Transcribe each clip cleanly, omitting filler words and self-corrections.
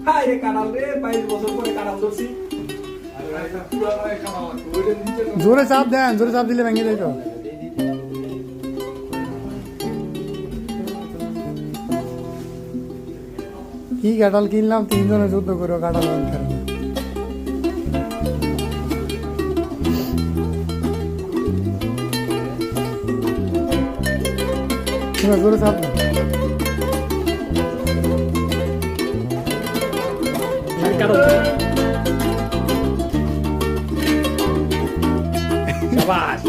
High রে কাঁঠাল রে 22 বছর পরে কাঁঠাল ধরছি জোরে চাপ দেন, জোরে চাপ দিলে ভেঙে যাইতো। কি কাঁঠাল কিনলাম, 3 জনে যুদ্ধ করে কাঁঠাল জোরে চাপ দেন। শাবাশ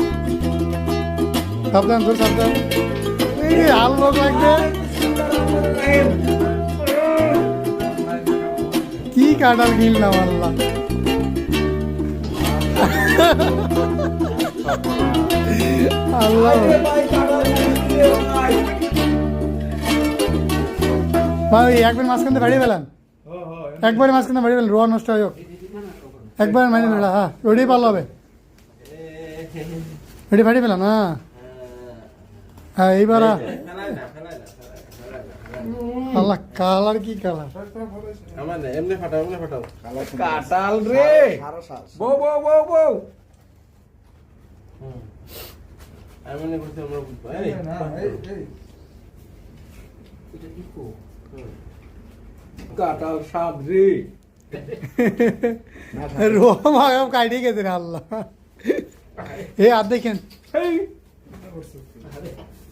সাবধান, জোরে সাবধান। এই হাল লোক লাগবে। কি কাঁঠাল কিনলাম আল্লাহ। আল্লাহ ভাই একবার মাঝখানে বাড়িয়ে পেলাম, একবারে মাঝখানে বাড়িয়ে পেলাম, রোয়া নষ্ট হয় হোক একবার মানে বেড়া। হ্যাঁ ওটাই ভালো হবে, ওটাই ফাটিয়ে পেলাম। হ্যাঁ হ্যাঁ এইবার আল্লাহ কালার কি কালার। কাঁঠাল রে বউ বউ বউ বউ কাঁঠাল স্বাদ রে রোম আগাম কাটি গেছে রে আল্লাহ। এ আর দেখেন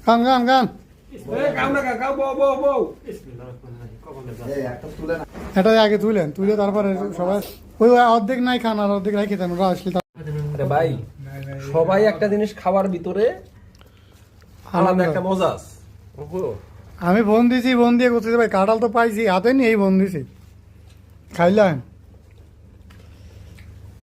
কাম কাম কাম এটা আগে তুলেন, তুলে তারপরে সবাই ওই অর্ধেক নাই খান আর অর্ধেক রাখি দেন, ওরা আসলে আরে ভাই সবাই একটা জিনিস খাওয়ার ভিতরে আলাদা একটা মজা আছে। আমি ফোন দিছি, ফোন দিয়ে করতেছি ভাই কাঁঠাল তো পাইছি হাতে নিয়ে ফোন দিছি, খাইলাম।